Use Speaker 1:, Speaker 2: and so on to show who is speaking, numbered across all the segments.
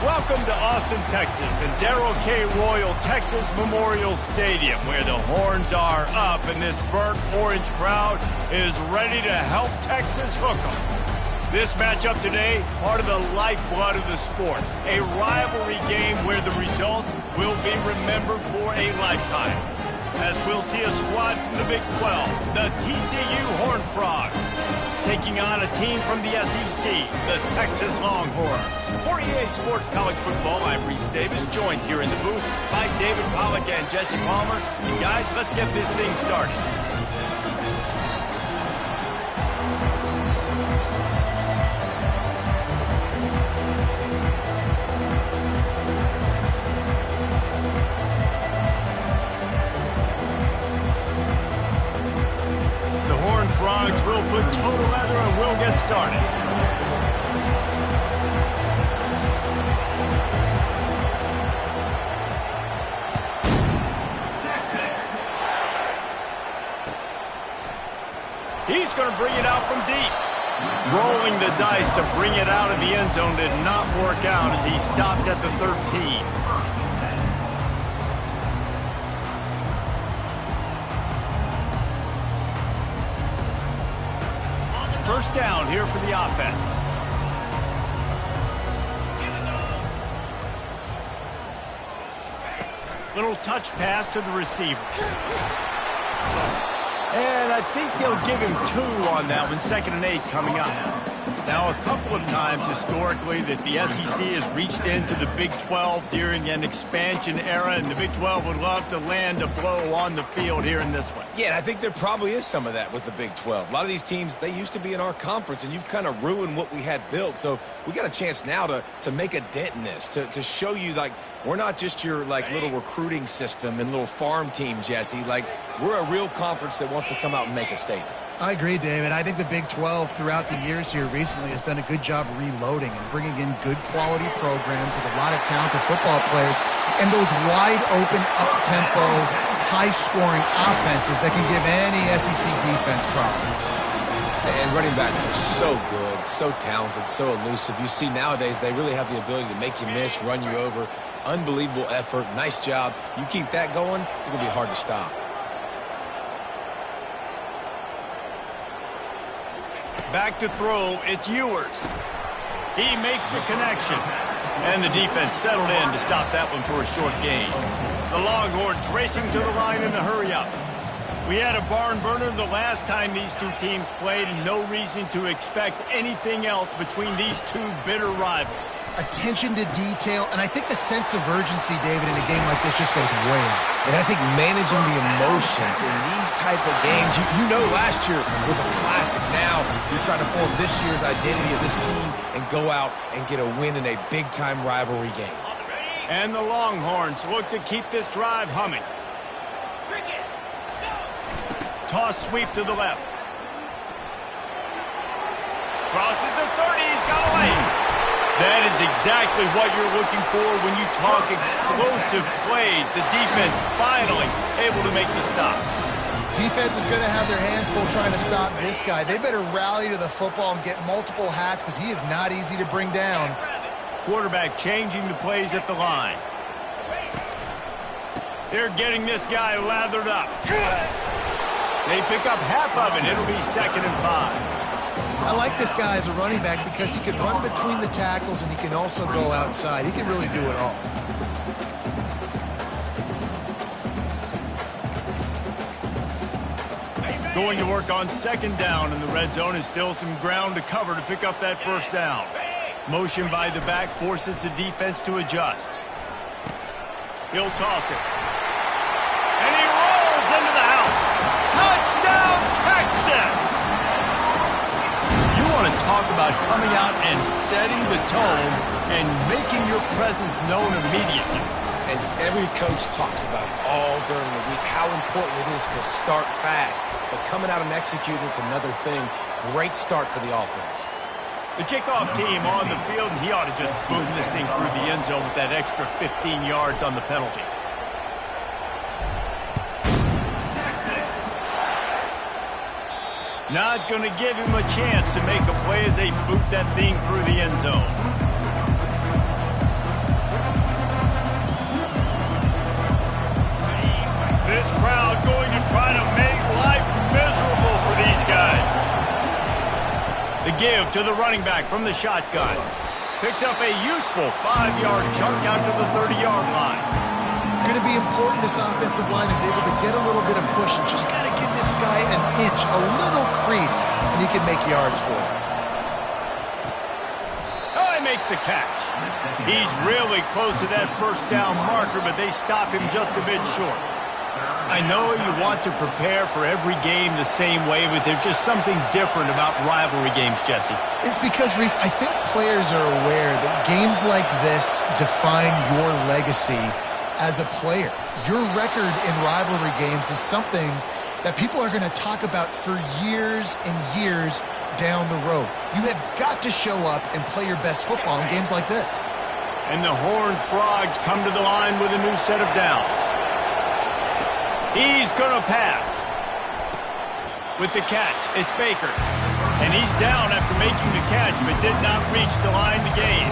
Speaker 1: Welcome to Austin, Texas, and Darrell K. Royal Texas Memorial Stadium, where the horns are up and this burnt orange crowd is ready to help Texas hook 'em. This matchup today, part of the lifeblood of the sport, a rivalry game where the results will be remembered for a lifetime. As we'll see a squad from the Big 12, the TCU Horned Frogs, taking on a team from the SEC, the Texas Longhorns. For EA Sports College Football, I'm Reese Davis, joined here in the booth by David Pollack and Jesse Palmer. And guys, let's get this thing started. Frogs will put total leather and we'll get started. Texas. He's going to bring it out from deep. Rolling the dice to bring it out of the end zone did not work out as he stopped at the 13. First down here for the offense. Little touch pass to the receiver. And I think they'll give him 2 on that one. 2nd and 8 coming up. Now, a couple of times historically that the SEC has reached into the Big 12 during an expansion era, and the Big 12 would love to land a blow on the field here in this one.
Speaker 2: Yeah, and I think there probably is some of that with the Big 12. A lot of these teams, they used to be in our conference, and you've kind of ruined what we had built. So we got a chance now to make a dent in this, to show you, like, we're not just your, like, little recruiting system and little farm team, Jesse. Like, we're a real conference that wants to come out and make a statement.
Speaker 3: I agree, David. I think the Big 12 throughout the years here recently has done a good job reloading and bringing in good quality programs with a lot of talented football players and those wide open, up-tempo, high-scoring offenses that can give any SEC defense problems.
Speaker 2: And running backs are so good, so talented, so elusive. You see nowadays they really have the ability to make you miss, run you over. Unbelievable effort. Nice job. You keep that going, it'll be hard to stop.
Speaker 1: Back to throw, it's Ewers. He makes the connection. And the defense settled in to stop that one for a short gain. The Longhorns racing to the line in a hurry-up. We had a barn burner the last time these two teams played, and no reason to expect anything else between these two bitter rivals.
Speaker 3: Attention to detail, and I think the sense of urgency, David, in a game like this just goes way up.
Speaker 2: And I think managing the emotions in these type of games, you know last year was a classic. Now you're trying to form this year's identity of this team and go out and get a win in a big-time rivalry game.
Speaker 1: And the Longhorns look to keep this drive humming. Toss sweep to the left. Crosses the 30, he's got away. That is exactly what you're looking for when you talk explosive plays. The defense finally able to make the stop.
Speaker 3: Defense is going to have their hands full trying to stop this guy. They better rally to the football and get multiple hats because he is not easy to bring down.
Speaker 1: Quarterback changing the plays at the line. They're getting this guy lathered up. They pick up half of it. It'll be 2nd and 5.
Speaker 3: I like this guy as a running back because he can run between the tackles and he can also go outside. He can really do it all.
Speaker 1: Going to work on 2nd down in the red zone is still some ground to cover to pick up that 1st down. Motion by the back forces the defense to adjust. He'll toss it. And he rolls into the house. Touchdown, Texas! You want to talk about coming out and setting the tone and making your presence known immediately.
Speaker 2: And every coach talks about it all during the week, how important it is to start fast. But coming out and executing, it's another thing. Great start for the offense.
Speaker 1: The kickoff team on the field, and he ought to just boom this thing through the end zone with that extra 15 yards on the penalty. Not going to give him a chance to make a play as they boot that thing through the end zone. This crowd going to try to make life miserable for these guys. The give to the running back from the shotgun. Picks up a useful 5-yard chunk out to the 30-yard line.
Speaker 3: It's going to be important this offensive line is able to get a little bit of push and just got to give this guy an inch, a little crease, and he can make yards for it.
Speaker 1: Oh, he makes the catch. He's really close to that first down marker, but they stop him just a bit short. I know you want to prepare for every game the same way, but there's just something different about rivalry games, Jesse.
Speaker 3: It's because, Reese, I think players are aware that games like this define your legacy as a player. Your record in rivalry games is something that people are going to talk about for years and years down the road. You have got to show up and play your best football in games like this.
Speaker 1: And the Horned Frogs come to the line with a new set of downs. He's going to pass. With the catch, it's Baker. And he's down after making the catch, but did not reach the line to gain.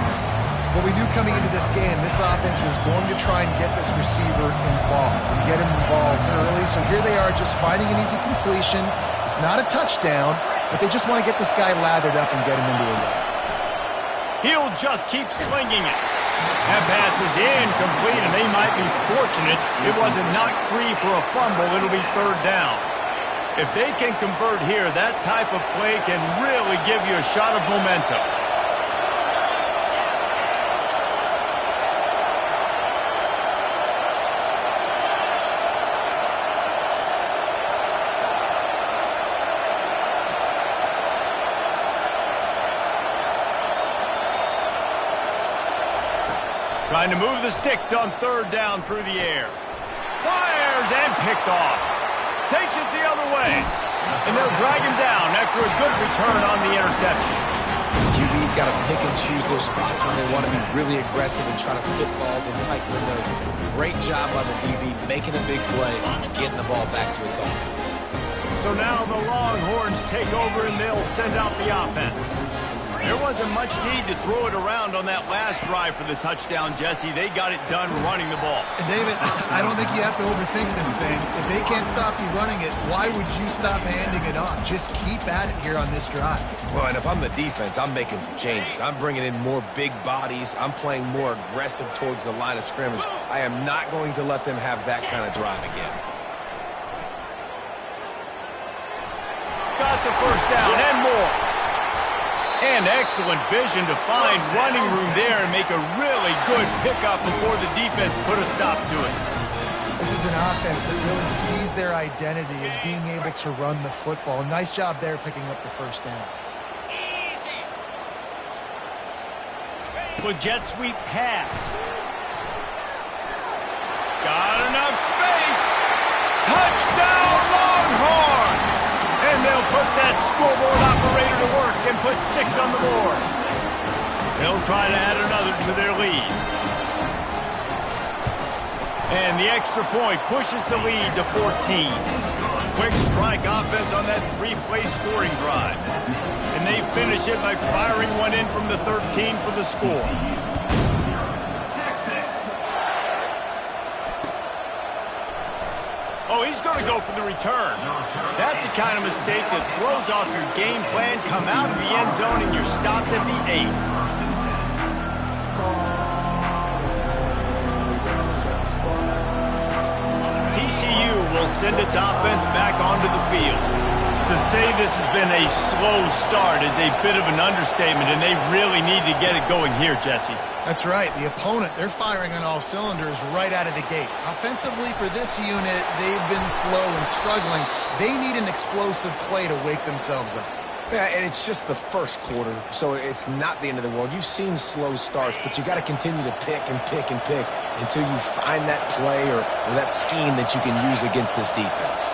Speaker 3: Well, we knew coming into this game, this offense was going to try and get this receiver involved and get him involved early. So here they are just finding an easy completion. It's not a touchdown, but they just want to get this guy lathered up and get him into a run.
Speaker 1: He'll just keep slinging it. That pass is incomplete, and they might be fortunate it wasn't knocked free for a fumble. It'll be third down. If they can convert here, that type of play can really give you a shot of momentum. Trying to move the sticks on third down through the air. Fires and picked off. Takes it the other way. And they'll drag him down after a good return on the interception.
Speaker 2: QB's got to pick and choose their spots when they want to be really aggressive and try to fit balls in tight windows. Great job by the DB making a big play and getting the ball back to its offense.
Speaker 1: So now the Longhorns take over and they'll send out the offense. There wasn't much need to throw it around on that last drive for the touchdown, Jesse. They got it done running the ball.
Speaker 3: And David, I don't think you have to overthink this thing. If they can't stop you running it, why would you stop handing it off? Just keep at it here on this drive.
Speaker 2: Well, and if I'm the defense, I'm making some changes. I'm bringing in more big bodies. I'm playing more aggressive towards the line of scrimmage. I am not going to let them have that kind of drive again.
Speaker 1: Got the first down and more. And excellent vision to find running room there and make a really good pickup before the defense put a stop to it.
Speaker 3: This is an offense that really sees their identity as being able to run the football. Nice job there picking up the first down.
Speaker 1: With jet sweep pass. Got enough space. Touchdown Longhorns! And they'll put that scoreboard operator to work and put 6 on the board. They'll try to add another to their lead. And the extra point pushes the lead to 14. Quick strike offense on that 3-play scoring drive. And they finish it by firing one in from the 13 for the score. Oh, he's going to go for the return. That's the kind of mistake that throws off your game plan. Come out of the end zone and you're stopped at the 8. TCU will send its offense back onto the field. To say this has been a slow start is a bit of an understatement, and they really need to get it going here, Jesse.
Speaker 3: That's right. The opponent, they're firing on all cylinders right out of the gate. Offensively for this unit, they've been slow and struggling. They need an explosive play to wake themselves up.
Speaker 2: Yeah, and it's just the first quarter, so it's not the end of the world. You've seen slow starts, but you got to continue to pick and pick and pick until you find that play or that scheme that you can use against this defense.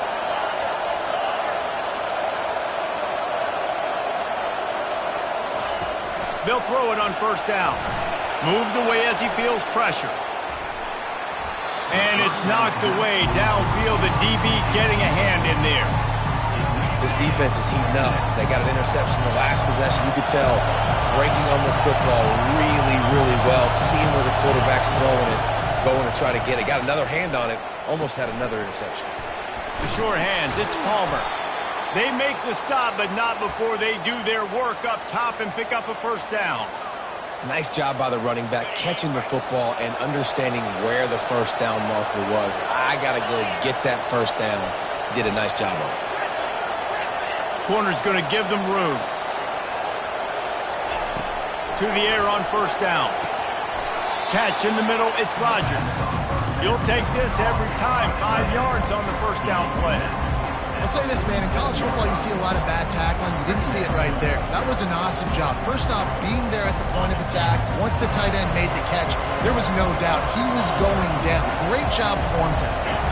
Speaker 1: They'll throw it on first down. Moves away as he feels pressure. And it's knocked away downfield. The DB getting a hand in there.
Speaker 2: This defense is heating up. They got an interception the last possession. You could tell breaking on the football really, really well, seeing where the quarterback's throwing it. going to try to get it. Got another hand on it. Almost had another interception.
Speaker 1: The sure hands, it's Palmer. They make the stop, but not before they do their work up top and pick up a first down.
Speaker 2: Nice job by the running back, catching the football and understanding where the first down marker was. I got to go get that first down. He did a nice job of it.
Speaker 1: Corner's going to give them room. To the air on first down. Catch in the middle, it's Rodgers. You'll take this every time. 5 yards on the first down play.
Speaker 3: I'll say this, man. In college football, you see a lot of bad tackling. You didn't see it right there. That was an awesome job. First off, being there at the point of attack. Once the tight end made the catch, there was no doubt he was going down. Great job form tackle.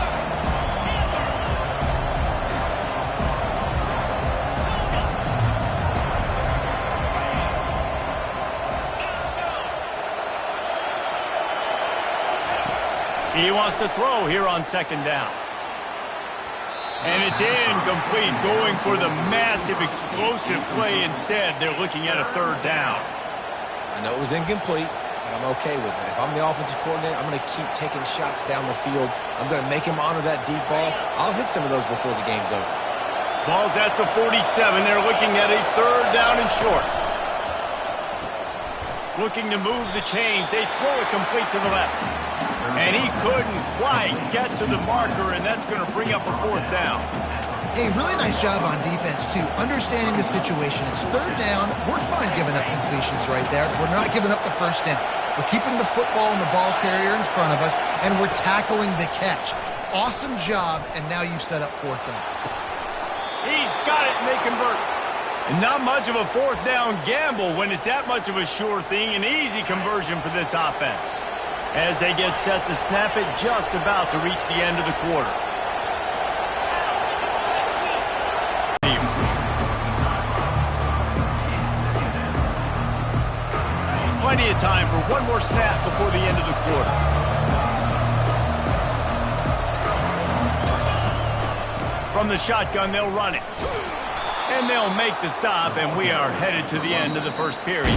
Speaker 1: He wants to throw here on second down. And it's incomplete, going for the massive explosive play instead. They're looking at a third down.
Speaker 2: I know it was incomplete, but I'm okay with it. If I'm the offensive coordinator, I'm going to keep taking shots down the field. I'm going to make him honor that deep ball. I'll hit some of those before the game's over.
Speaker 1: Ball's at the 47. They're looking at a third down and short. Looking to move the chains. They throw it complete to the left. And he couldn't quite get to the marker, and that's going to bring up a fourth down.
Speaker 3: Hey, really nice job on defense, too. Understanding the situation. It's third down. We're fine giving up completions right there. We're not giving up the first down. We're keeping the football and the ball carrier in front of us, and we're tackling the catch. Awesome job, and now you've set up fourth down.
Speaker 1: He's got it, and they convert. And not much of a fourth down gamble when it's that much of a sure thing. An easy conversion for this offense. As they get set to snap it, just about to reach the end of the quarter. Plenty of time for one more snap before the end of the quarter. From the shotgun, they'll run it. And they'll make the stop, and we are headed to the end of the first period.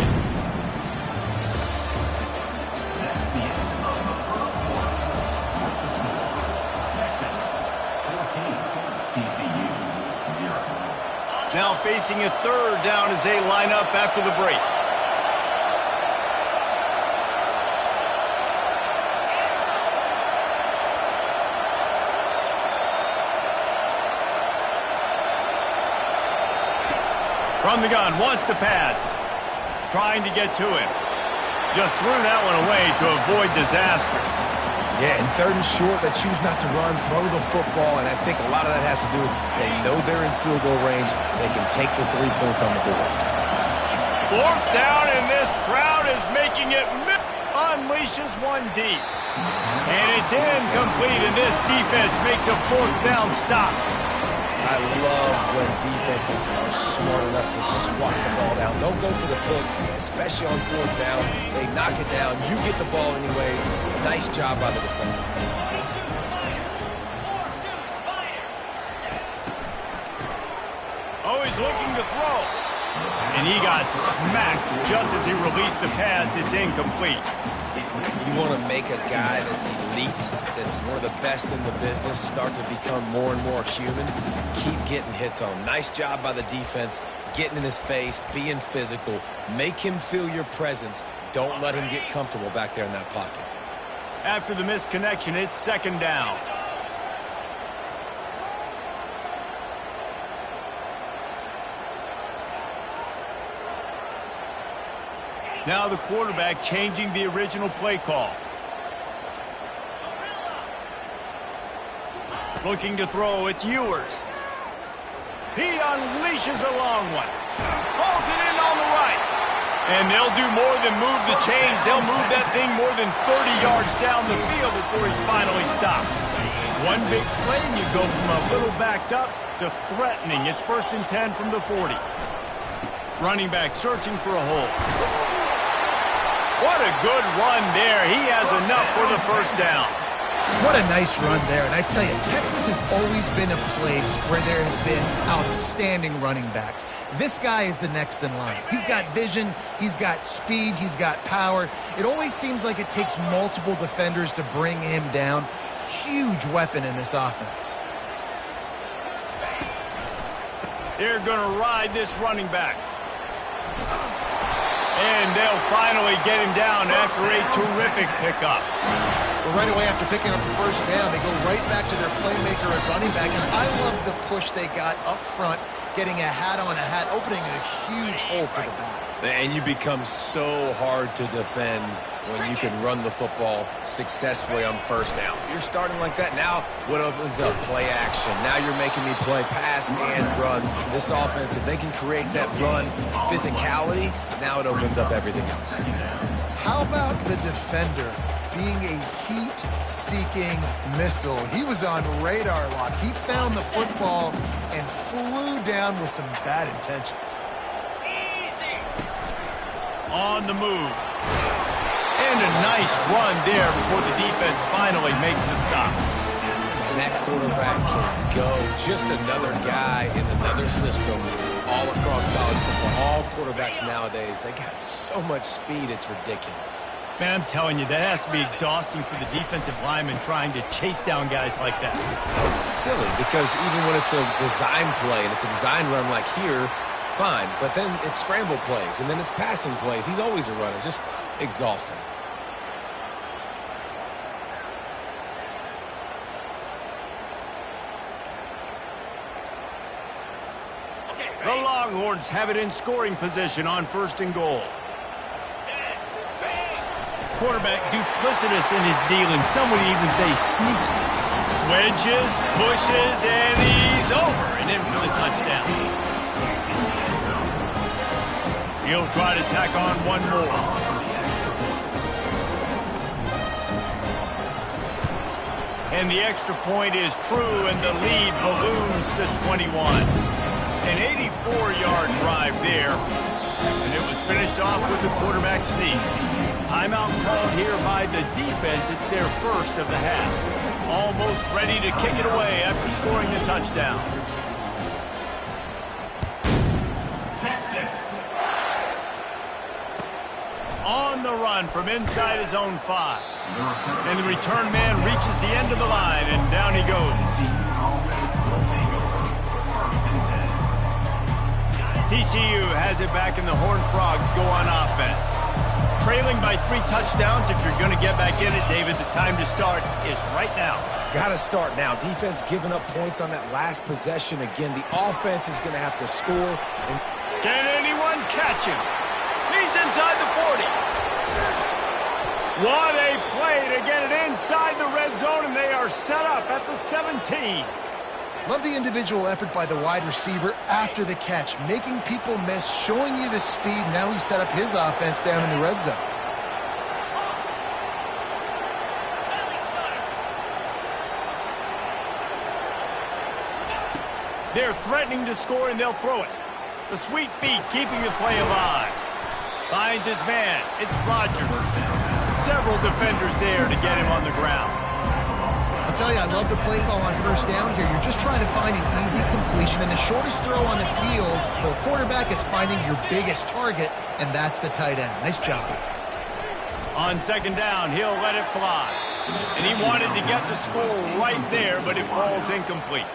Speaker 1: Now facing a third down as they line up after the break. From the gun, wants to pass. Trying to get to him. Just threw that one away to avoid disaster.
Speaker 2: Yeah, and third and short, they choose not to run, throw the football, and I think a lot of that has to do with they know they're in field goal range. They can take the 3 points on the board.
Speaker 1: Fourth down, and this crowd is making it unleashes one deep. And it's incomplete, and this defense makes a fourth down stop.
Speaker 2: I love when defenses are smart enough to swat the ball down. Don't go for the pick, especially on fourth down. They knock it down. You get the ball anyways. Nice job by the defender.
Speaker 1: Oh, he's looking to throw. And he got smacked just as he released the pass. It's incomplete.
Speaker 2: You want to make a guy that's elite, that's one of the best in the business, start to become more and more human. Keep getting hits on him. Nice job by the defense, getting in his face, being physical. Make him feel your presence. Don't let him get comfortable back there in that pocket.
Speaker 1: After the misconnection, it's second down. Now the quarterback changing the original play call. Looking to throw, it's Ewers. He unleashes a long one. Pulls it in on the right. And they'll do more than move the chains. They'll move that thing more than 30 yards down the field before he's finally stopped. One big play, and you go from a little backed up to threatening. It's 1st and 10 from the 40. Running back searching for a hole. What a good run there. He has enough for the first down.
Speaker 3: What a nice run there. And I tell you, Texas has always been a place where there have been outstanding running backs. This guy is the next in line. He's got vision, he's got speed, he's got power. It always seems like it takes multiple defenders to bring him down. Huge weapon in this offense.
Speaker 1: They're going to ride this running back. And they'll finally get him down after a terrific pickup.
Speaker 3: Well, right away after picking up the first down, they go right back to their playmaker at running back. And I love the push they got up front, getting a hat on a hat, opening a huge hole for the back.
Speaker 2: And you become so hard to defend when you can run the football successfully on first down. You're starting like that. Now what opens up? Play action. Now you're making me play pass and run. This offense, if they can create that run physicality, now it opens up everything else.
Speaker 3: How about the defender being a heat-seeking missile? He was on radar lock. He found the football and flew down with some bad intentions.
Speaker 1: On the move. And a nice run there before the defense finally makes the stop.
Speaker 2: And that quarterback can go. Just another guy in another system all across college football. All quarterbacks nowadays, they got so much speed, it's ridiculous.
Speaker 1: Man, I'm telling you, that has to be exhausting for the defensive lineman trying to chase down guys like that.
Speaker 2: It's silly because even when it's a design play and it's a design run like here, fine. But then it's scramble plays and then it's passing plays. He's always a runner. Just exhausting.
Speaker 1: The Longhorns have it in scoring position on 1st and goal. Quarterback duplicitous in his dealing. Some would even say sneaky. Wedges, pushes, and he's over and in for the touchdown. He'll try to tack on one more. And the extra point is true, and the lead balloons to 21. An 84-yard drive there, and it was finished off with the quarterback sneak. Timeout called here by the defense. It's their first of the half. Almost ready to kick it away after scoring the touchdown. Texas. On the run from inside his own 5. And the return man reaches the end of the line, and down he goes. TCU has it back, and the Horned Frogs go on offense. Trailing by 3 touchdowns. If you're going to get back in it, David, the time to start is right now.
Speaker 2: Got to start now. Defense giving up points on that last possession. Again, the offense is going to have to score.
Speaker 1: Can anyone catch him? He's inside the 40. What a play to get it inside the red zone, and they are set up at the 17.
Speaker 3: Love the individual effort by the wide receiver after the catch, making people miss, showing you the speed. Now he set up his offense down in the red zone.
Speaker 1: They're threatening to score, and they'll throw it. The sweet feet keeping the play alive. Finds his man. It's Rogers. Several defenders there to get him on the ground.
Speaker 3: I'll tell you, I love the play call on 1st down here. You're just trying to find an easy completion, and the shortest throw on the field for a quarterback is finding your biggest target, and that's the tight end. Nice job.
Speaker 1: On 2nd down, he'll let it fly. And he wanted to get the score right there, but it falls incomplete.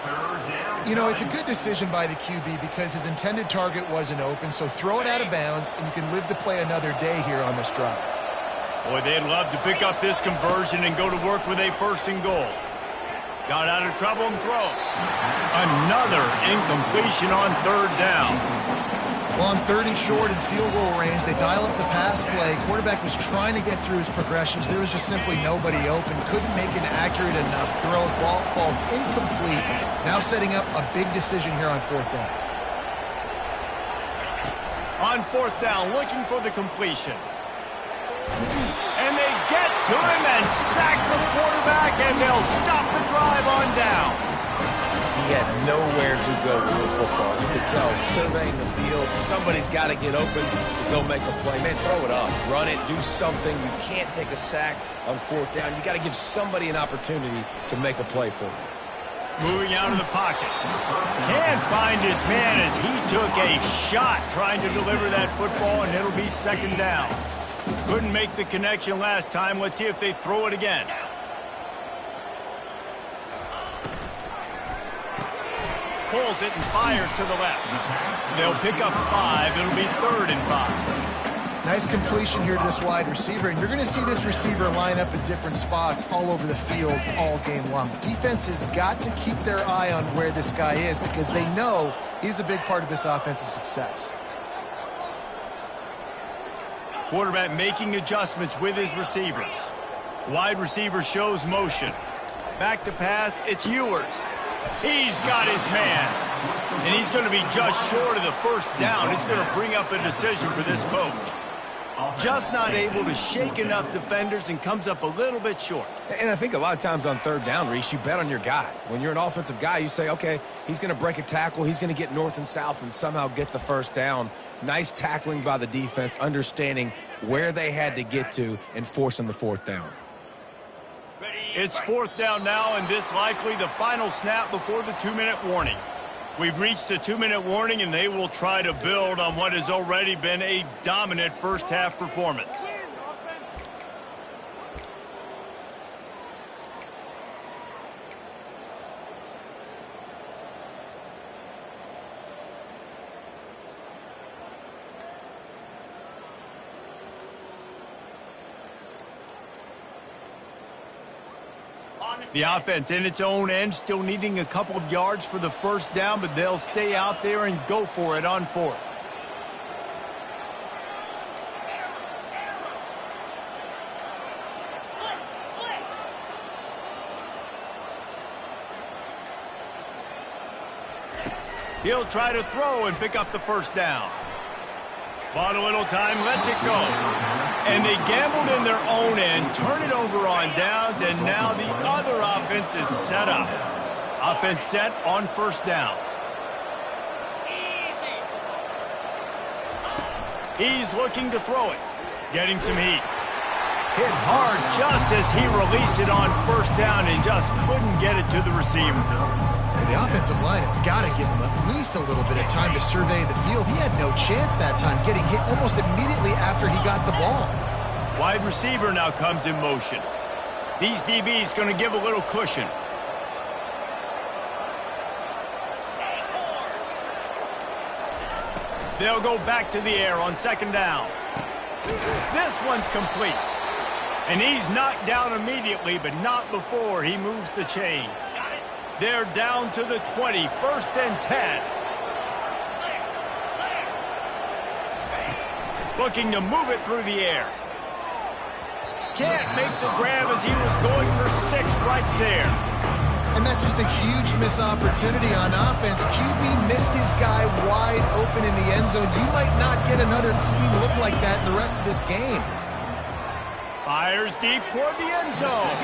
Speaker 3: You know, it's a good decision by the QB because his intended target wasn't open, so throw it out of bounds, and you can live to play another day here on this drive.
Speaker 1: Boy, they'd love to pick up this conversion and go to work with a 1st and goal. Got out of trouble and throws. Another incompletion on 3rd down.
Speaker 3: Well, on 3rd and short and field goal range, they dial up the pass play. Quarterback was trying to get through his progressions. There was just simply nobody open. Couldn't make an accurate enough throw. Ball falls incomplete. Now setting up a big decision here on 4th down.
Speaker 1: On 4th down, looking for the completion. And they get to him and sack the quarterback, and they'll stop the drive on downs.
Speaker 2: He had nowhere to go with the football. You could tell, surveying the field, somebody's got to get open to go make a play. Man, throw it up, run it, do something. You can't take a sack on fourth down. You got to give somebody an opportunity to make a play for you.
Speaker 1: Moving out of the pocket. Can't find his man as he took a shot trying to deliver that football, and it'll be second down. Couldn't make the connection last time. Let's see if they throw it again. Pulls it and fires to the left. They'll pick up 5. It'll be 3rd and 5.
Speaker 3: Nice completion here to this wide receiver, and you're going to see this receiver line up in different spots all over the field all game long. Defense has got to keep their eye on where this guy is because they know he's a big part of this offense's success.
Speaker 1: Quarterback making adjustments with his receivers. Wide receiver shows motion. Back to pass, it's Ewers. He's got his man. And he's going to be just short of the first down. It's going to bring up a decision for this coach. Just not able to shake enough defenders and comes up a little bit short.
Speaker 2: And I think a lot of times on third down, Reese, you bet on your guy. When you're an offensive guy, you say, okay, he's going to break a tackle. He's going to get north and south and somehow get the first down. Nice tackling by the defense, understanding where they had to get to and forcing the fourth down.
Speaker 1: It's 4th down now, and this likely the final snap before the 2-minute warning. We've reached the 2-minute warning, and they will try to build on what has already been a dominant first-half performance. The offense in its own end, still needing a couple of yards for the first down, but they'll stay out there and go for it on 4th. He'll try to throw and pick up the first down. Bought a little time, lets it go. And they gambled in their own end, turn it over on downs, and now the other offense is set up. Offense set on first down. He's looking to throw it. Getting some heat. Hit hard just as he released it on first down and just couldn't get it to the receiver.
Speaker 3: The offensive line has got to give him at least a little bit of time to survey the field. He had no chance that time, getting hit almost immediately after he got the ball.
Speaker 1: Wide receiver now comes in motion. These DBs going to give a little cushion. They'll go back to the air on second down. This one's complete. And he's knocked down immediately, but not before he moves the chains. They're down to the 20, 1st and 10. Looking to move it through the air. Can't make the grab as he was going for 6 right there.
Speaker 3: And that's just a huge missed opportunity on offense. QB missed his guy wide open in the end zone. You might not get another clean look like that in the rest of this game.
Speaker 1: Fires deep toward the end zone.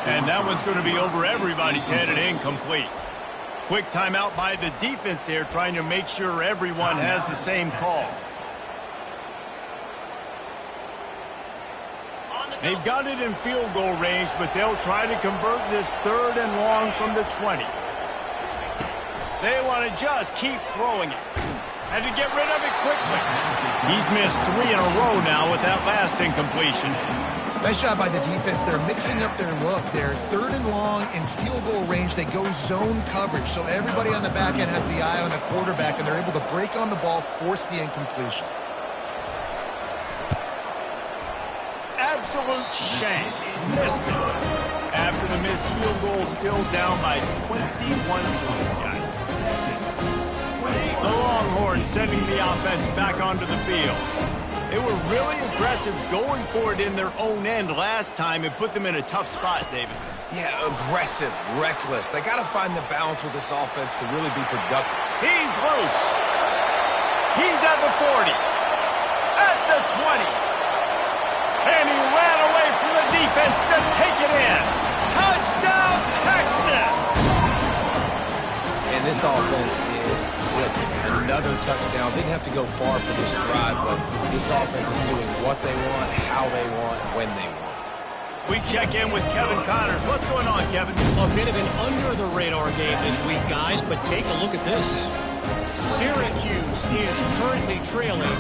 Speaker 1: And that one's going to be over everybody's head and incomplete. Quick timeout by the defense there, trying to make sure everyone has the same call. They've got it in field goal range, but they'll try to convert this 3rd and long from the 20. They want to just keep throwing it. Had to get rid of it quickly. He's missed 3 in a row now with that last incompletion.
Speaker 3: Nice job by the defense. They're mixing up their look. They're 3rd and long in field goal range. They go zone coverage, so everybody on the back end has the eye on the quarterback, and they're able to break on the ball, force the incompletion.
Speaker 1: Absolute shame. Missed it. After the missed field goal, still down by 21 points, guys. The Longhorns sending the offense back onto the field. They were really aggressive going for it in their own end last time. It put them in a tough spot, David.
Speaker 2: Yeah, aggressive, reckless. They got to find the balance with this offense to really be productive.
Speaker 1: He's loose. He's at the 40. At the 20. And he ran away from the defense to take it in. Touchdown, Texas!
Speaker 2: this offense is clicking. Another touchdown. Didn't have to go far for this drive, but this offense is doing what they want, how they want, when they want.
Speaker 1: We check in with Kevin Connors. What's going on, Kevin?
Speaker 4: A bit of an under-the-radar game this week, guys, but take a look at this. Syracuse is currently trailing,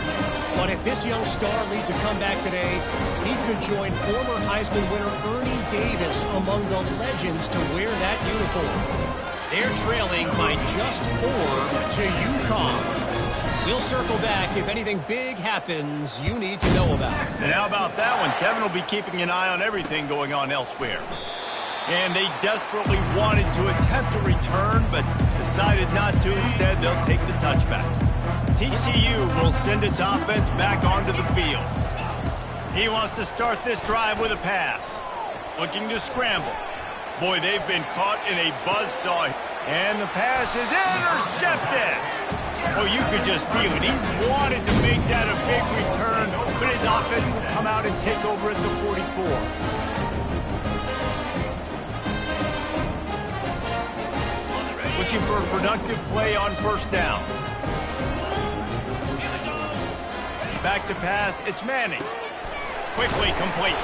Speaker 4: but if this young star leads a comeback today, he could join former Heisman winner Ernie Davis among the legends to wear that uniform. They're trailing by just 4 to Ncaa. We'll circle back if anything big happens you need to know about.
Speaker 1: And how about that one? Kevin will be keeping an eye on everything going on elsewhere. And they desperately wanted to attempt a return, but decided not to. Instead, they'll take the touchback. TCU will send its offense back onto the field. He wants to start this drive with a pass. Looking to scramble. Boy, they've been caught in a buzzsaw. And the pass is intercepted. Oh, you could just feel it. He wanted to make that a big return, but his offense will come out and take over at the 44. Looking for a productive play on first down. Back to pass, it's Manning. Quickly complete.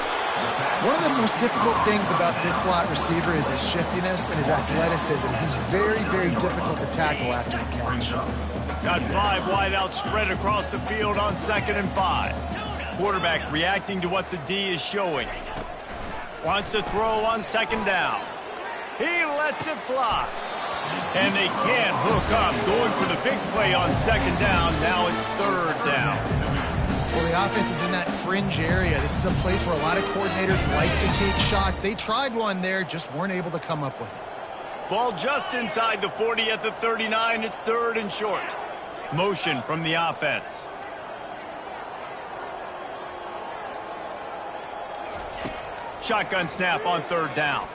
Speaker 3: One of the most difficult things about this slot receiver is his shiftiness and his athleticism. He's very, very difficult to tackle after the catch.
Speaker 1: Got 5 wide out spread across the field on 2nd and 5. Quarterback reacting to what the D is showing. Wants to throw on 2nd down. He lets it fly. And they can't hook up. Going for the big play on 2nd down. Now it's 3rd down.
Speaker 3: Well, the offense is in that fringe area. This is a place where a lot of coordinators like to take shots. They tried one there, just weren't able to come up with it.
Speaker 1: Ball just inside the 40 at the 39. It's 3rd and short. Motion from the offense. Shotgun snap on 3rd down.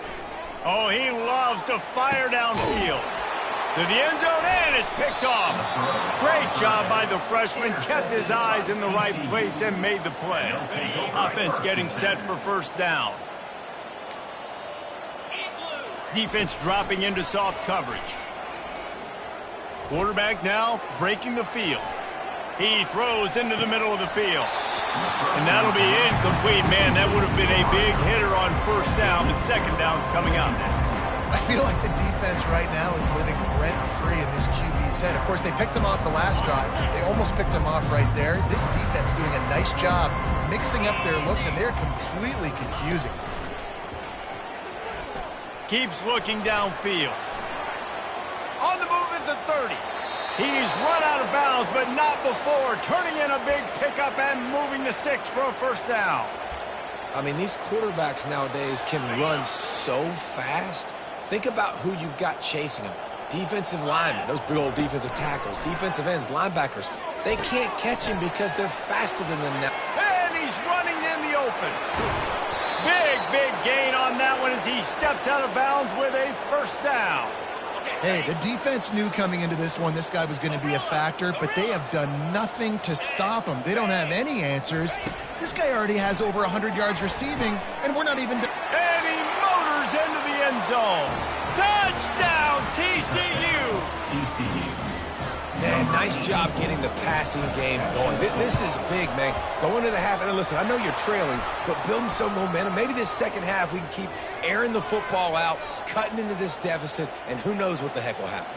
Speaker 1: Oh, he loves to fire downfield. To the end zone, and it's picked off. Great job by the freshman. Kept his eyes in the right place and made the play. Offense getting set for 1st down. Defense dropping into soft coverage. Quarterback now breaking the field. He throws into the middle of the field. And that'll be incomplete. Man, that would have been a big hitter on 1st down, but 2nd down's coming up.
Speaker 3: I feel like the defense right now is living rent-free in this QB's head. Of course, they picked him off the last drive. They almost picked him off right there. This defense doing a nice job mixing up their looks, and they're completely confusing.
Speaker 1: Keeps looking downfield. On the move at the 30. He's run out of bounds, but not before. Turning in a big pickup and moving the sticks for a 1st down.
Speaker 2: I mean, these quarterbacks nowadays can run so fast. Think about who you've got chasing them. Defensive linemen, those big old defensive tackles, defensive ends, linebackers. They can't catch him because they're faster than them now.
Speaker 1: And he's running in the open. Big gain on that one as he steps out of bounds with a 1st down.
Speaker 3: Hey, the defense knew coming into this one this guy was going to be a factor, but they have done nothing to stop him. They don't have any answers. This guy already has over 100 yards receiving, and we're not even...
Speaker 1: And he motors into the end zone. Touchdown, TCU!
Speaker 2: Man, nice job getting the passing game going. This is big, man. Going into the half, and listen, I know you're trailing, but building some momentum. Maybe this 2nd half we can keep airing the football out, cutting into this deficit, and who knows what the heck will happen.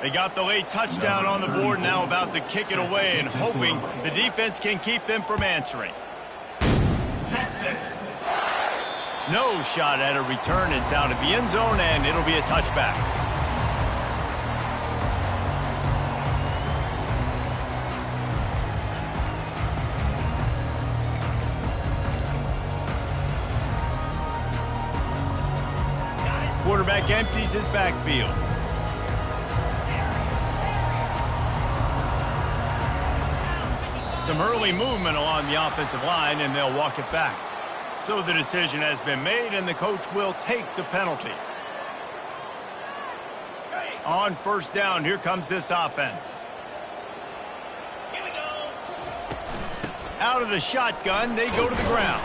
Speaker 1: They got the late touchdown on the board, now about to kick it away and hoping the defense can keep them from answering. Texas. No shot at a return. It's out of the end zone, and it'll be a touchback. Quarterback empties his backfield. Some early movement along the offensive line, and they'll walk it back. So the decision has been made, and the coach will take the penalty. On 1st down, here comes this offense. Out of the shotgun, they go to the ground.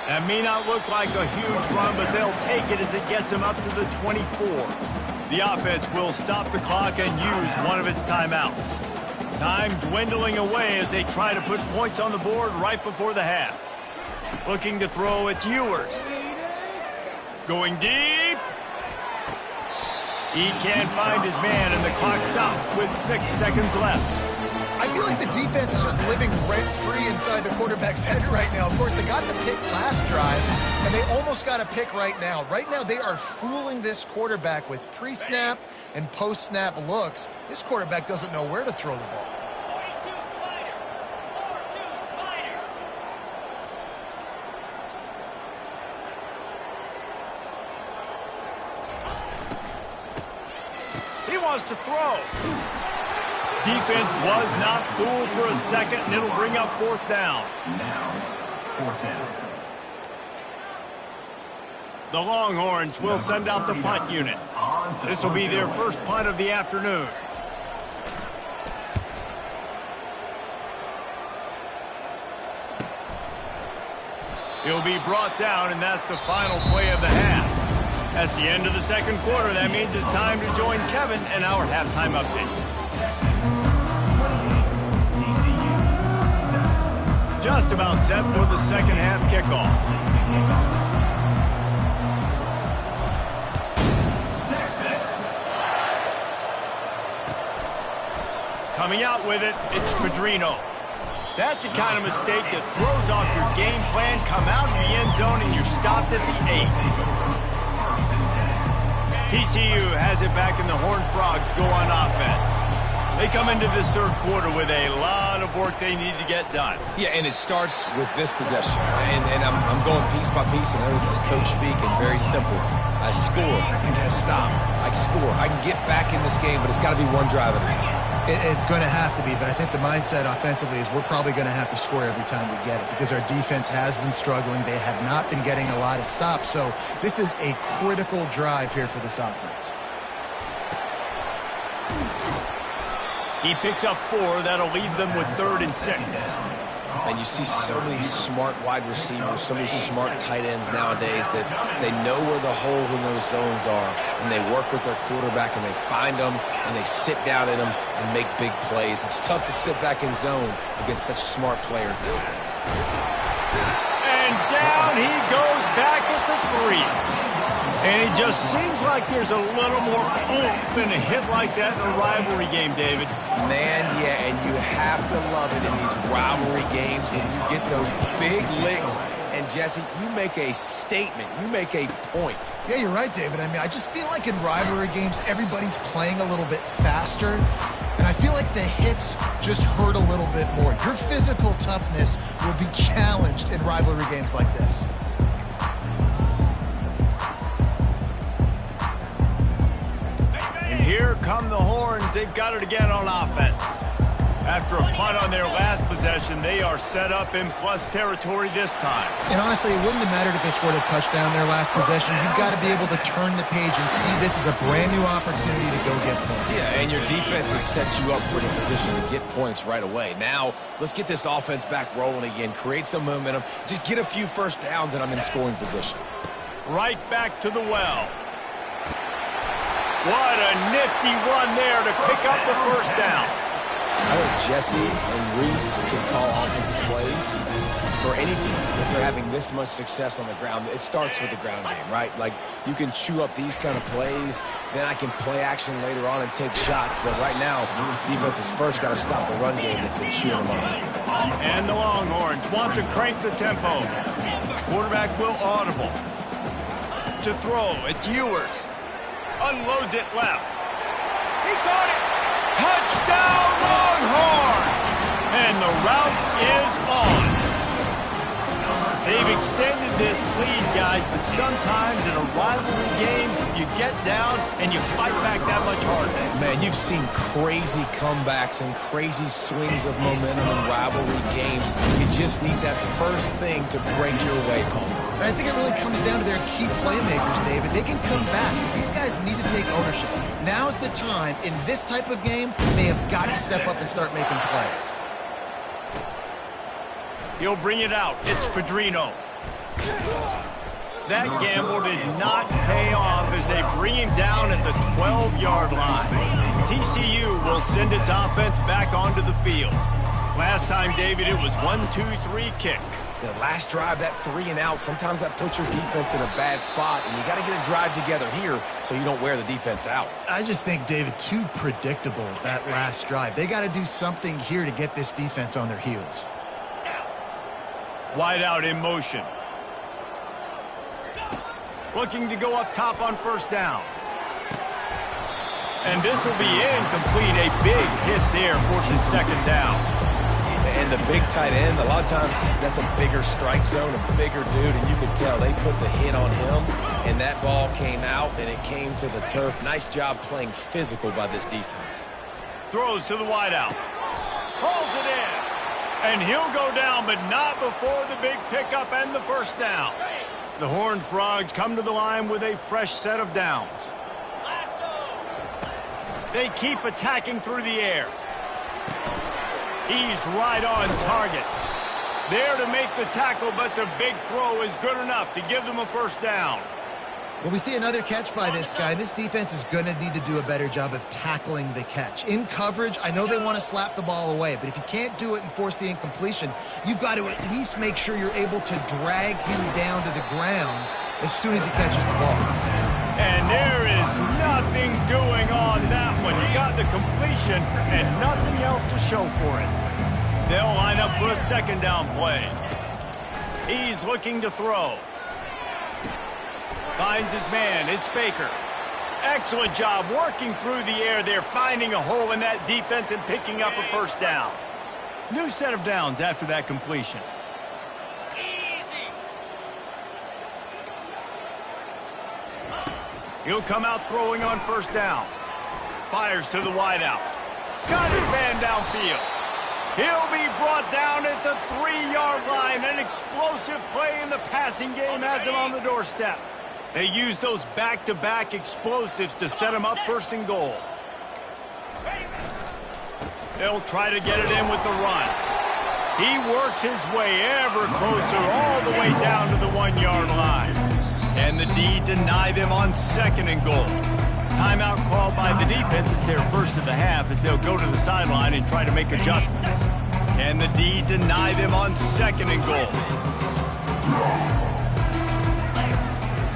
Speaker 1: That may not look like a huge run, but they'll take it as it gets them up to the 24. The offense will stop the clock and use one of its timeouts. Time dwindling away as they try to put points on the board right before the half. Looking to throw, it's Ewers. Going deep. He can't find his man, and the clock stops with 6 seconds left.
Speaker 3: I feel like the defense is just living rent-free inside the quarterback's head right now. Of course, they got the pick last drive, and they almost got a pick right now. Right now, they are fooling this quarterback with pre-snap and post-snap looks. This quarterback doesn't know where to throw the ball.
Speaker 1: He wants to throw. Defense was not fooled for a second, and it'll bring up 4th down.
Speaker 5: Now, 4th down.
Speaker 1: The Longhorns will send out the punt unit. This will be their first punt of the afternoon. He'll be brought down, and that's the final play of the half. That's the end of the second quarter. That means it's time to join Kevin and our halftime update. Just about set for the second half kickoff. Coming out with it, it's Pedrino. That's the kind of mistake that throws off your game plan. Come out of the end zone and you're stopped at the 8. TCU has it back, and the Horned Frogs go on offense. They come into this third quarter with a lot of work they need to get done.
Speaker 2: Yeah, and it starts with this possession. And I'm going piece by piece. I know this is coach speak and very simple. I score. I got to stop. I score. I can get back in this game, but it's got to be one drive at a time.
Speaker 3: It's going to have to be, but I think the mindset offensively is we're probably going to have to score every time we get it because our defense has been struggling. They have not been getting a lot of stops. So this is a critical drive here for this offense.
Speaker 1: He picks up 4. That'll leave them with 3rd and 6.
Speaker 2: And you see so many smart wide receivers, so many smart tight ends nowadays that they know where the holes in those zones are, and they work with their quarterback, and they find them, and they sit down in them and make big plays. It's tough to sit back in zone against such smart players nowadays.
Speaker 1: And down he goes back at the 3. And it just seems like there's a little more oomph in a hit like that in a rivalry game, David.
Speaker 2: Man, yeah, and you have to love it in these rivalry games when you get those big licks. And, Jesse, you make a statement. You make a point.
Speaker 3: Yeah, you're right, David. I mean, I just feel like in rivalry games, everybody's playing a little bit faster. And I feel like the hits just hurt a little bit more. Your physical toughness will be challenged in rivalry games like this.
Speaker 1: Here come the Horns. They've got it again on offense. After a punt on their last possession, they are set up in plus territory this time.
Speaker 3: And honestly, it wouldn't have mattered if they scored a touchdown their last possession. You've got to be able to turn the page and see this is a brand new opportunity to go get points.
Speaker 2: Yeah, and your defense has set you up for the position to get points right away. Now, let's get this offense back rolling again, create some momentum, just get a few first downs, and I'm in scoring position.
Speaker 1: Right back to the well. What a nifty run there to pick up the first down.
Speaker 2: I think Jesse and Reese can call offensive plays for any team. If they're having this much success on the ground, it starts with the ground game, right? Like, you can chew up these kind of plays, then I can play action later on and take shots. But right now, defense has first got to stop the run game that's been chewing them up.
Speaker 1: And the Longhorns want to crank the tempo. Quarterback will audible. To throw, it's Ewers. Unloads it left. He caught it. Touchdown, Longhorns! And the route is on. They've extended this lead, guys, but sometimes in a rivalry game, you get down and you fight back that much harder.
Speaker 2: Man, you've seen crazy comebacks and crazy swings of momentum in rivalry games. You just need that first thing to break your way home.
Speaker 3: I think it really comes down to their key playmakers, David. They can come back. These guys need to take ownership. Now's the time. In this type of game, they have got to step up and start making plays.
Speaker 1: He'll bring it out. It's Pedrino. That gamble did not pay off as they bring him down at the 12-yard line. TCU will send its offense back onto the field. Last time, David, it was 1-2-3 kick.
Speaker 2: The last drive, that 3-and-out, sometimes that puts your defense in a bad spot, and you got to get a drive together here so you don't wear the defense out.
Speaker 3: I just think, David, too predictable, that last drive. They got to do something here to get this defense on their heels.
Speaker 1: Wide out in motion. Looking to go up top on first down. And this will be incomplete. A big hit there forces second down.
Speaker 2: And the big tight end, a lot of times that's a bigger strike zone, a bigger dude, and you could tell they put the hit on him, and that ball came out, and it came to the turf. Nice job playing physical by this defense.
Speaker 1: Throws to the wideout. Hauls it in. And he'll go down, but not before the big pickup and the first down. The Horned Frogs come to the line with a fresh set of downs. They keep attacking through the air. He's right on target. There to make the tackle, but the big throw is good enough to give them a first down.
Speaker 3: Well, we see another catch by this guy. This defense is going to need to do a better job of tackling the catch. In coverage, I know they want to slap the ball away, but if you can't do it and force the incompletion, you've got to at least make sure you're able to drag him down to the ground as soon as he catches the ball.
Speaker 1: And there is nothing doing on that one. You got the completion and nothing else to show for it. They'll line up for a second down play. He's looking to throw. Finds his man. It's Baker. Excellent job working through the air there, finding a hole in that defense and picking up a first down. New set of downs after that completion. He'll come out throwing on first down. Fires to the wideout. Got his man downfield. He'll be brought down at the 3-yard line. An explosive play in the passing game has him on the doorstep. They use those back-to-back explosives to set him up first and goal. They'll try to get it in with the run. He works his way ever closer all the way down to the 1-yard line. Can the D deny them on second and goal? Timeout called by the defense. It's their first of the half as they'll go to the sideline and try to make adjustments. Can the D deny them on second and goal?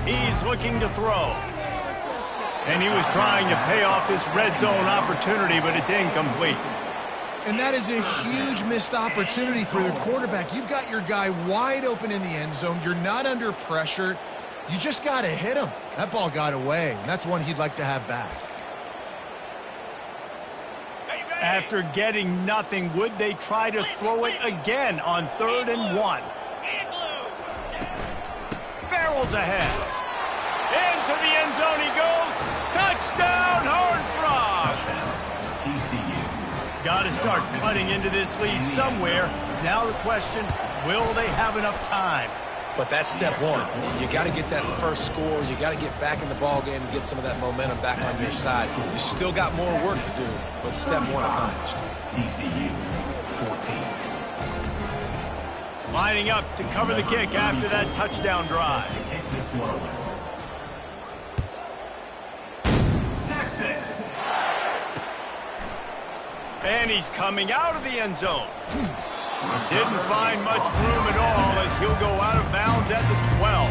Speaker 1: He's looking to throw. And he was trying to pay off this red zone opportunity, but it's incomplete.
Speaker 3: And that is a huge missed opportunity for the quarterback. You've got your guy wide open in the end zone. You're not under pressure. You just got to hit him. That ball got away, and that's one he'd like to have back.
Speaker 1: After getting nothing, would they try to throw it again on 3rd and 1? Farrell's ahead. Into the end zone he goes. Touchdown, Horned Frog!
Speaker 5: TCU.
Speaker 1: Got to start cutting into this lead somewhere. Now the question, will they have enough time?
Speaker 2: But that's step one. You got to get that first score. You got to get back in the ball game and get some of that momentum back on your side. You still got more work to do, but step one accomplished.
Speaker 5: TCU 14.
Speaker 1: Lining up to cover the kick after that touchdown drive.
Speaker 5: Kick this one. Texas.
Speaker 1: And he's coming out of the end zone. Didn't find much room at all as he'll go out of bounds at the 12.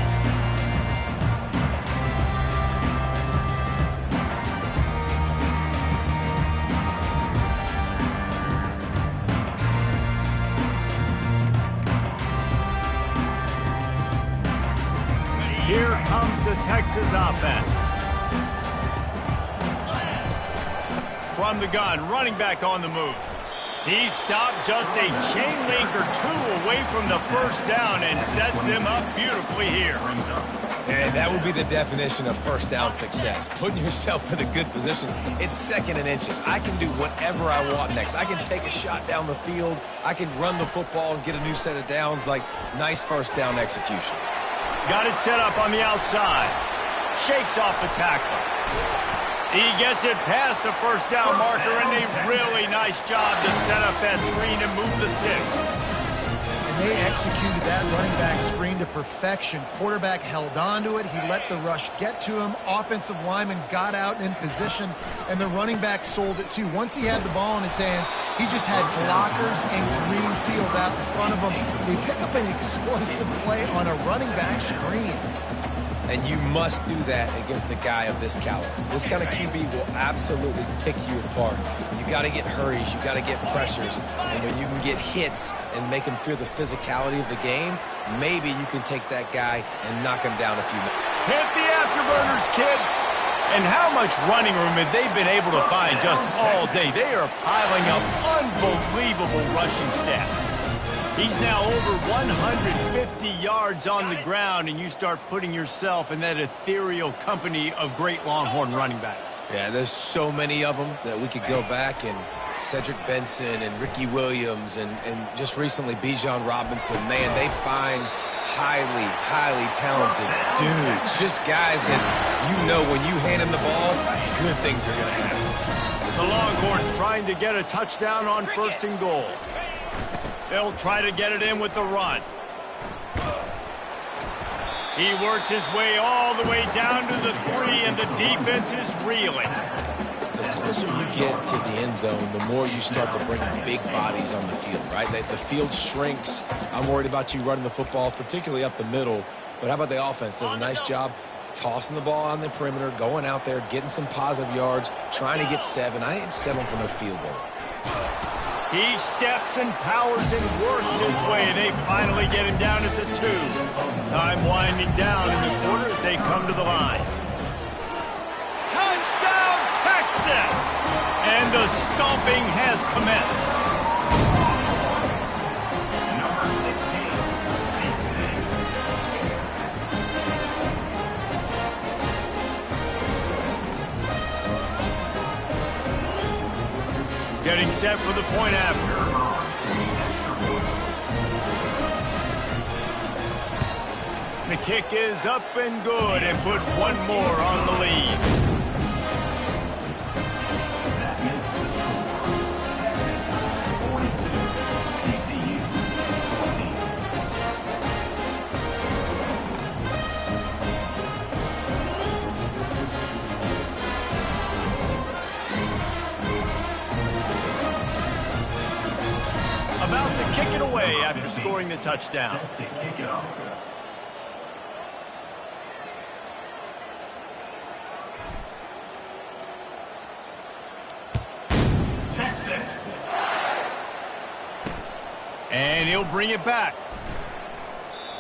Speaker 1: Here comes the Texas offense. From the gun, running back on the move. He stopped just a chain link or two away from the first down and sets them up beautifully here.
Speaker 2: And that would be the definition of first down success. Putting yourself in a good position. It's 2nd and inches. I can do whatever I want next. I can take a shot down the field. I can run the football and get a new set of downs. Like, nice first down execution.
Speaker 1: Got it set up on the outside. Shakes off the tackler. He gets it past the first down marker, and a really nice job to set up that screen and move the sticks.
Speaker 3: And they executed that running back screen to perfection. Quarterback held on to it. He let the rush get to him. Offensive lineman got out in position, and the running back sold it too. Once he had the ball in his hands, he just had blockers and green field out in front of him. They pick up an explosive play on a running back screen.
Speaker 2: And you must do that against a guy of this caliber. This kind of QB will absolutely pick you apart. You got to get hurries, you got to get pressures, and when you can get hits and make him feel the physicality of the game, maybe you can take that guy and knock him down a few minutes.
Speaker 1: Hit the afterburners, kid. And how much running room have they been able to find just all day? They are piling up unbelievable rushing stats. He's now over 150 yards on the ground, and you start putting yourself in that ethereal company of great Longhorn running backs.
Speaker 2: Yeah, there's so many of them that we could go back, and Cedric Benson and Ricky Williams and just recently Bijan Robinson. Man, they find highly, highly talented dudes. Just guys that you know when you hand them the ball, good things are going to happen.
Speaker 1: The Longhorns trying to get a touchdown on 1st and goal. They'll try to get it in with the run. He works his way all the way down to the 3, and the defense is reeling.
Speaker 2: The closer you get to the end zone, the more you start to bring big bodies on the field, right? The field shrinks. I'm worried about you running the football, particularly up the middle. But how about the offense? Does a nice job tossing the ball on the perimeter, going out there, getting some positive yards, trying to get 7. I ain't settling for no field goal.
Speaker 1: He steps and powers and works his way. They finally get him down at the 2. Time winding down in the quarter as they come to the line. Touchdown, Texas! And the stomping has commenced. Getting set for the point after. The kick is up and good and put one more on the lead.
Speaker 5: That is the score. Texas 42, TCU 14.
Speaker 1: About to kick it away after scoring the touchdown.
Speaker 5: Set to kick it off. Texas.
Speaker 1: And he'll bring it back.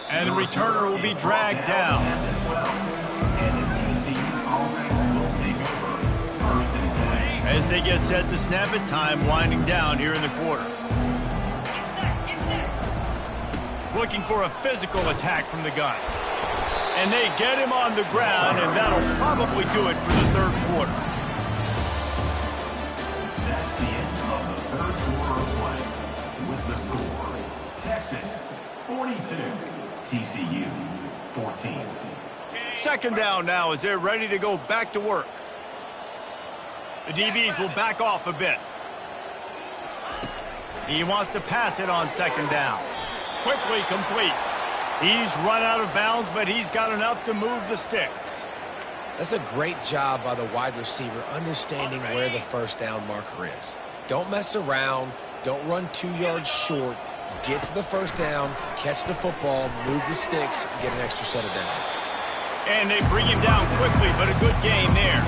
Speaker 1: And the returner will be dragged down.
Speaker 5: And the TCU offense will take over. 1st and 10.
Speaker 1: As they get set to snap it, time winding down here in the quarter. Looking for a physical attack from the gun. And they get him on the ground, and that'll probably do it for the 3rd quarter.
Speaker 5: That's the end of the 3rd quarter of play. With the score, Texas 42, TCU 14.
Speaker 1: 2nd down now as they're ready to go back to work. The DBs will back off a bit. He wants to pass it on 2nd down. Quickly complete. He's run out of bounds, but he's got enough to move the sticks.
Speaker 2: That's a great job by the wide receiver understanding where the 1st down marker is. Don't mess around. Don't run 2 yards short. Get to the 1st down, catch the football, move the sticks, and get an extra set of downs.
Speaker 1: And they bring him down quickly, but a good game there.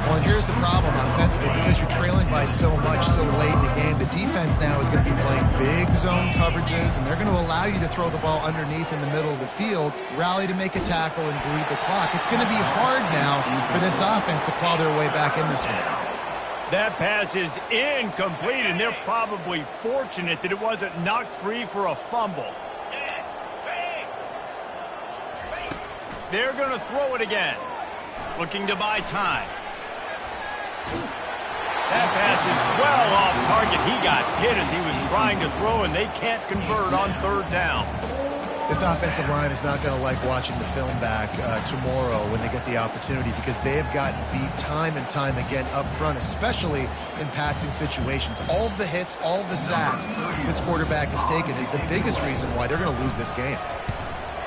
Speaker 3: Well, and here's the problem offensively. Because you're trailing by so much so late in the game, the defense now is going to be playing big zone coverages, and they're going to allow you to throw the ball underneath in the middle of the field, rally to make a tackle, and bleed the clock. It's going to be hard now for this offense to claw their way back in this one.
Speaker 1: That pass is incomplete, and they're probably fortunate that it wasn't knocked free for a fumble. They're going to throw it again, looking to buy time. That pass is well off target. He got hit as he was trying to throw, and they can't convert on 3rd down.
Speaker 3: This offensive line is not going to like watching the film back tomorrow when they get the opportunity, because they have gotten beat time and time again up front, especially in passing situations. All of the hits, all of the sacks this quarterback has taken is the biggest reason why they're going to lose this game.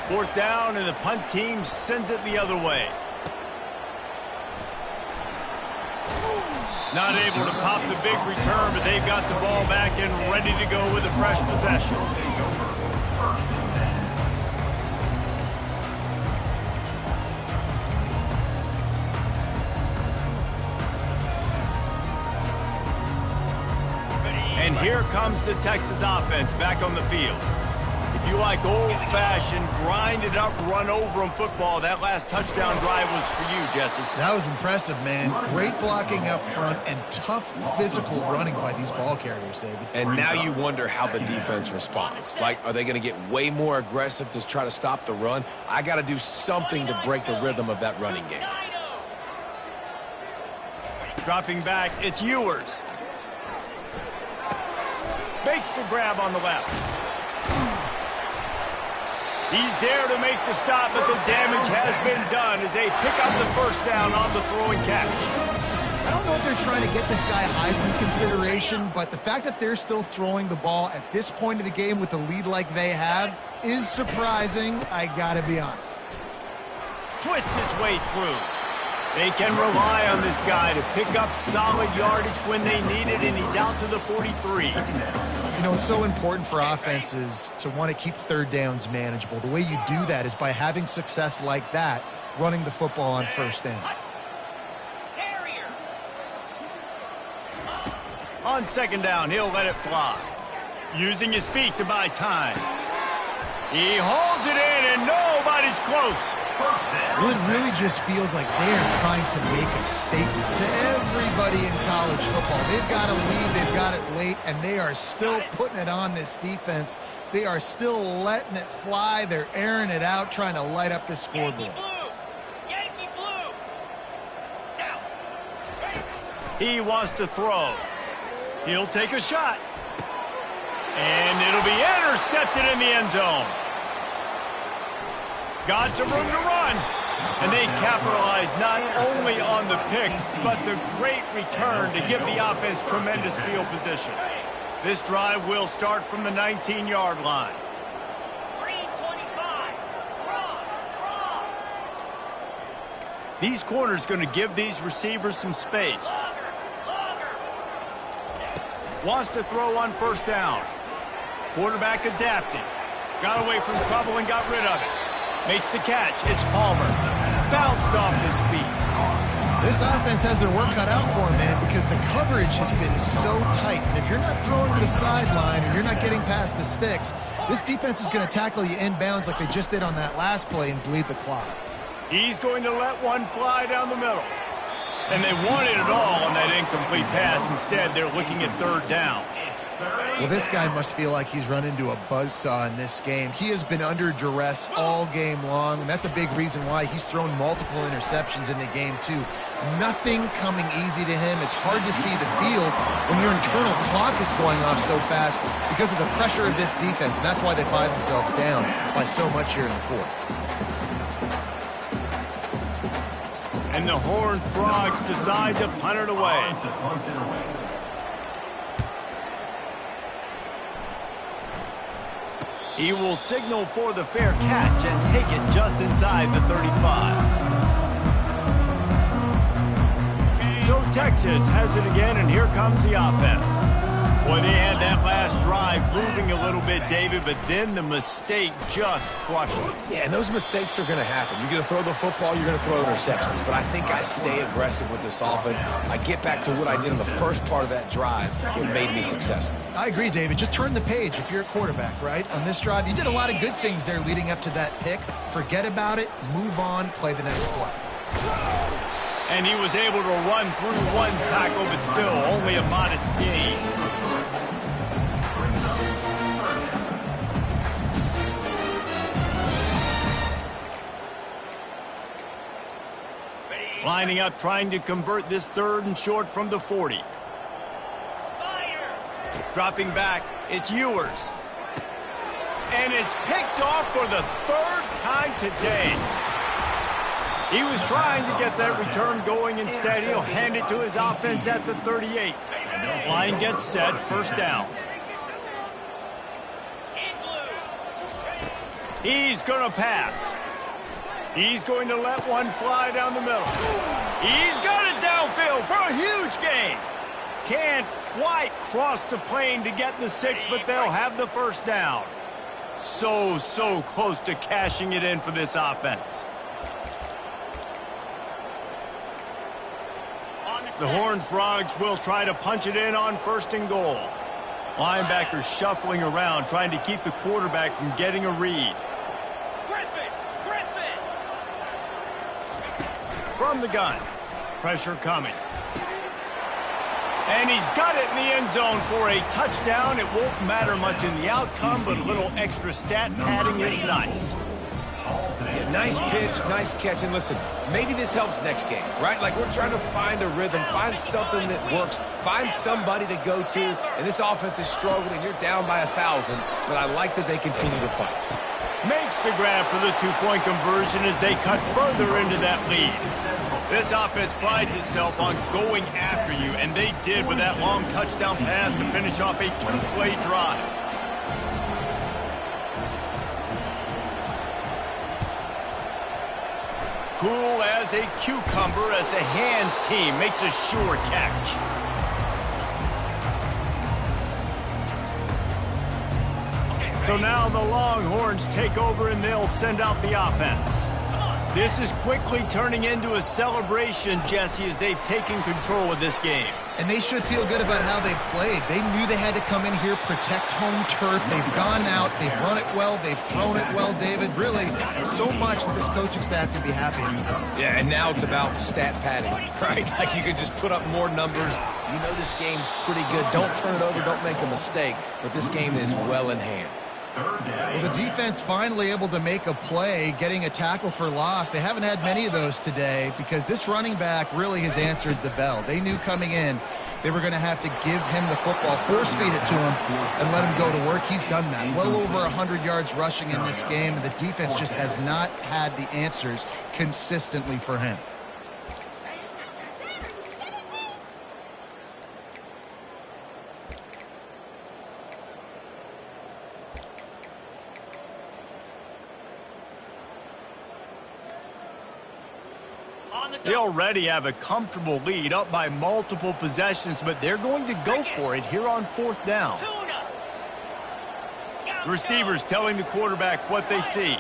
Speaker 1: 4th down, and the punt team sends it the other way. Not able to pop the big return, but they've got the ball back and ready to go with a fresh possession. And here comes the Texas offense back on the field. If you like old-fashioned, grind-it-up, run-over-'em football, that last touchdown drive was for you, Jesse.
Speaker 3: That was impressive, man. Great blocking up front and tough physical running by these ball carriers, David.
Speaker 2: And now you wonder how the defense responds. Like, are they going to get way more aggressive to try to stop the run? I got to do something to break the rhythm of that running game.
Speaker 1: Dropping back, it's Ewers. Makes the grab on the left. He's there to make the stop, but the damage has been done as they pick up the first down on the throw and catch.
Speaker 3: I don't know if they're trying to get this guy Heisman consideration, but the fact that they're still throwing the ball at this point of the game with a lead like they have is surprising, I gotta be honest.
Speaker 1: Twist his way through. They can rely on this guy to pick up solid yardage when they need it, and he's out to the 43.
Speaker 3: You know, it's so important for offenses to want to keep 3rd downs manageable. The way you do that is by having success like that, running the football on 1st down.
Speaker 1: On 2nd down, he'll let it fly. Using his feet to buy time. He holds it in, and nobody's close.
Speaker 3: Well, it really just feels like they are trying to make a statement to everybody in college football. They've got a lead, they've got it late, and they are still putting it on this defense. They are still letting it fly. They're airing it out, trying to light up this scoreboard.
Speaker 6: Yankee blue. Down.
Speaker 1: He wants to throw. He'll take a shot. And it'll be intercepted in the end zone. Got some room to run. And they capitalize not only on the pick, but the great return to give the offense tremendous field position. This drive will start from the 19-yard line.
Speaker 6: 325. Cross.
Speaker 1: These corners going to give these receivers some space.
Speaker 6: Longer.
Speaker 1: Wants to throw on 1st down. Quarterback adapting. Got away from trouble and got rid of it. Makes the catch. It's Palmer. Bounced off his feet.
Speaker 3: This offense has their work cut out for them, man, because the coverage has been so tight. And if you're not throwing to the sideline or you're not getting past the sticks, this defense is going to tackle you inbounds like they just did on that last play and bleed the clock.
Speaker 1: He's going to let one fly down the middle. And they wanted it all on that incomplete pass. Instead, they're looking at 3rd down.
Speaker 3: Well, this guy must feel like he's run into a buzzsaw in this game. He has been under duress all game long, and that's a big reason why he's thrown multiple interceptions in the game, too. Nothing coming easy to him. It's hard to see the field when your internal clock is going off so fast because of the pressure of this defense, and that's why they find themselves down by so much here in the 4th.
Speaker 1: And the Horned Frogs decide to punt it away. He will signal for the fair catch and take it just inside the 35. So Texas has it again, and here comes the offense. Boy, they had that last drive moving a little bit, David, but then the mistake just crushed it.
Speaker 2: Yeah, and those mistakes are going to happen. You're going to throw the football, you're going to throw interceptions. But I think I stay aggressive with this offense. I get back to what I did in the first part of that drive. It made me successful.
Speaker 3: I agree, David. Just turn the page if you're a quarterback, right? On this drive, you did a lot of good things there leading up to that pick. Forget about it, move on, play the next play.
Speaker 1: And he was able to run through one tackle, but still only a modest gain. Lining up, trying to convert this 3rd and short from the 40. Dropping back, it's Ewers. and it's picked off for the third time today. He was trying to get that return going. Instead, he'll hand it to his offense at the 38. Line gets set, first down. He's going to pass. He's going to let one fly down the middle. He's got it downfield for a huge gain. Can't quite cross the plane to get the 6, but they'll have the first down. So close to cashing it in for this offense. The Horned Frogs will try to punch it in on 1st and goal. Linebackers shuffling around, trying to keep the quarterback from getting a read. From the gun. Pressure coming. And he's got it in the end zone for a touchdown. It won't matter much in the outcome, but a little extra stat padding is nice.
Speaker 2: Yeah, nice pitch, nice catch. And listen, maybe this helps next game, right? Like we're trying to find a rhythm, find something that works, find somebody to go to. And this offense is struggling. You're down by 1,000, but I like that they continue to fight.
Speaker 1: Makes the grab for the 2-point conversion as they cut further into that lead. This offense prides itself on going after you, and they did with that long touchdown pass to finish off a 2-play drive. Cool as a cucumber as the hands team makes a sure catch. So now the Longhorns take over and they'll send out the offense. This is quickly turning into a celebration, Jesse, as they've taken control of this game.
Speaker 3: And they should feel good about how they've played. They knew they had to come in here, protect home turf. They've gone out, they've run it well, they've thrown it well, David. Really, so much that this coaching staff can be happy about.
Speaker 2: Yeah, and now it's about stat padding, right? Like you can just put up more numbers. You know this game's pretty good. Don't turn it over, don't make a mistake. But this game is well in hand.
Speaker 3: Well, the defense finally able to make a play, getting a tackle for loss. They haven't had many of those today because this running back really has answered the bell. They knew coming in they were going to have to give him the football, force feed it to him, and let him go to work. He's done that. Well over 100 yards rushing in this game, and the defense just has not had the answers consistently for him.
Speaker 1: They already have a comfortable lead, up by multiple possessions, but they're going to go for it here on 4th down. The receivers telling the quarterback what they see.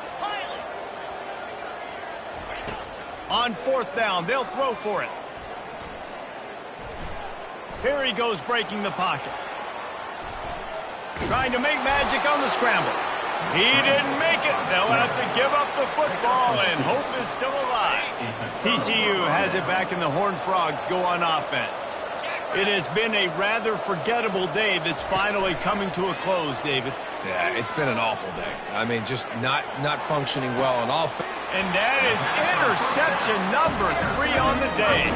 Speaker 1: On 4th down, they'll throw for it. Here he goes, breaking the pocket. Trying to make magic on the scramble. He didn't make it. They'll have to give up the football, and hope is still alive. TCU has it back, and the Horned Frogs go on offense. It has been a rather forgettable day that's finally coming to a close, David.
Speaker 2: Yeah, it's been an awful day. I mean, just not functioning well on offense.
Speaker 1: And that is interception number 3 on the day.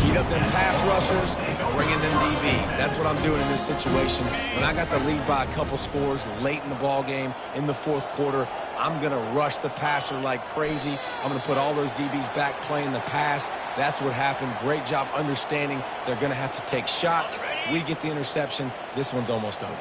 Speaker 2: Heat up them pass rushers and bring in them DBs. That's what I'm doing in this situation. When I got the lead by a couple scores late in the ball game in the 4th quarter, I'm going to rush the passer like crazy. I'm going to put all those DBs back playing the pass. That's what happened. Great job understanding they're going to have to take shots. We get the interception. This one's almost over.